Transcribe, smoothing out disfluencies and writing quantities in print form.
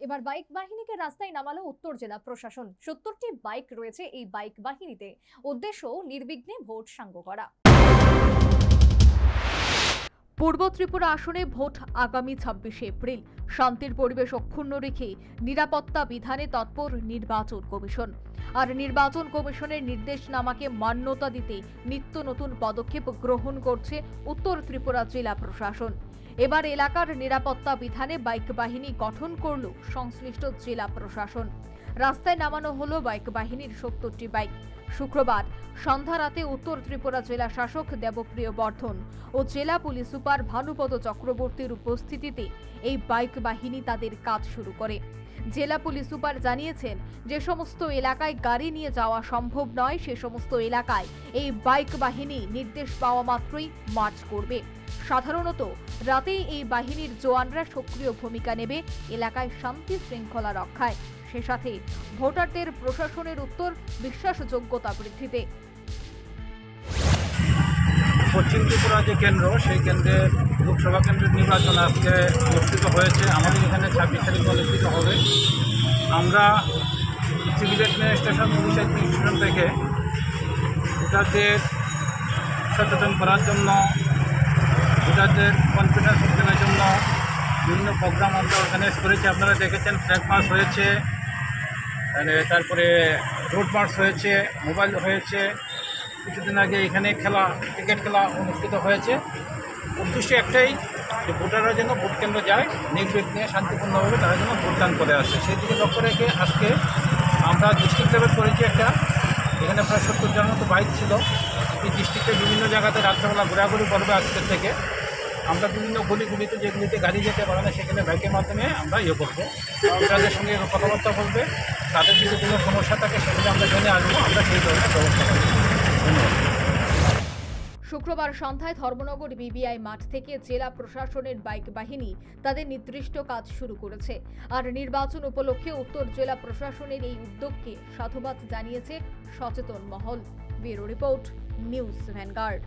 এবার বাইক বাহিনীকে রাস্তায় নামালো উত্তর জেলা প্রশাসন। ৭০টি বাইক রয়েছে এই বাইক বাহিনীতে। উদ্দেশ্য নির্বিঘ্নে ভোট সাঙ্গ করা। পূর্ব ত্রিপুরা আসনে ভোট আগামী ২৬শে এপ্রিল। শান্তির পরিবেশ অক্ষুণ্ণ রেখে নিরাপত্তা বিধানে তৎপর নির্বাচন কমিশন। আর নির্বাচন কমিশনের নির্দেশনামাকে মান্যতা দিতে নিত্য নতুন পদক্ষেপ গ্রহণ করছে উত্তর ত্রিপুরা জেলা প্রশাসন। এবার এলাকার নিরাপত্তা বিধানে বাইক বাহিনী গঠন করল সংশ্লিষ্ট জেলা প্রশাসন। রাস্তায় নামানো হলো বাইক বাহিনীর ৭০টি বাইক। শুক্রবার সন্ধ্যা রাতে উত্তর ত্রিপুরা জেলা শাসক দেবপ্রিয় বর্ধন ও জেলা পুলিশ সুপার ভানুপদ চক্রবর্তীর উপস্থিতিতে এই বাইক বাহিনী তাদের কাজ শুরু করে। জেলা পুলিশ সুপার জানিয়েছেন, যে সমস্ত এলাকায় গাড়ি নিয়ে যাওয়া সম্ভব নয় সে সমস্ত এলাকায় এই বাইক বাহিনী নির্দেশ পাওয়া মাত্রই মার্চ করবে। সাধারণত রাতেই এই বাহিনীর জওয়ানরা সক্রিয় ভূমিকা নেবে এলাকায় শান্তি শৃঙ্খলা রক্ষায়, সে সাথে ভোটারদের প্রশাসনের উত্তর বিশ্বাসযোগ্যতা বৃদ্ধিতে। পশ্চিম ত্রিপুরা যে কেন্দ্র, সেই কেন্দ্রে লোকসভা কেন্দ্রের নির্বাচন আজকে অনুষ্ঠিত হয়েছে। আমাদের এখানে ২৬ তারিখ অনুষ্ঠিত হবে। আমরা সিভিল অ্যাডমিনিস্ট্রেশন পুলিশ অ্যাডমিনিস্ট্রেশন থেকে ভোটারদের সচেতন করার জন্য, ভোটারদের কনফিডেন্স অর্জনের জন্য বিভিন্ন প্রোগ্রাম আমরা অর্গানাইজ করেছি। আপনারা দেখেছেন, ফ্ল্যাগ মার্চ হয়েছে, তারপরে রোড মার্চ হয়েছে, মোবাইল হয়েছে। কিছুদিন আগে এখানে ক্রিকেট খেলা অনুষ্ঠিত হয়েছে। উদ্দেশ্য একটাই, যে ভোটাররা যেন ভোট কেন্দ্র যায় নির্বিঘ্নে শান্তিপূর্ণভাবে তারা যেন ভোটদান করে আসে, সেই দিকে লক্ষ্য রেখে আজকে আমরা ডিস্ট্রিক্ট লেভেল করেছি একটা। এখানে প্রায় ৭০ জনের মতো বাইক ছিল। এই ডিস্ট্রিক্টের বিভিন্ন জায়গাতে রাত্রেবেলা ঘোরাঘুরি করবে আজকের থেকে। আমরা বিভিন্ন গলিগুলিতে যেগুলিতে গাড়ি যেতে পারে না সেখানে বাইকের মাধ্যমে আমরা করবো। তাদের সঙ্গে কথাবার্তা বলবে, তাদের যদি কোনো সমস্যা থাকে সেগুলো আমরা জেনে আসবো, আমরা সেই ধরনের ব্যবস্থা করবো। শুক্রবার সন্ধ্যায় ধর্মনগর বিবিআই মাঠ থেকে জেলা প্রশাসনের বাইক বাহিনী তাদের নির্দিষ্ট কাজ শুরু করেছে। আর নির্বাচন উপলক্ষে উত্তর জেলা প্রশাসনের এই উদ্যোগকে সাধুবাদ জানিয়েছে সচেতন মহল। Bureau report, news vanguard.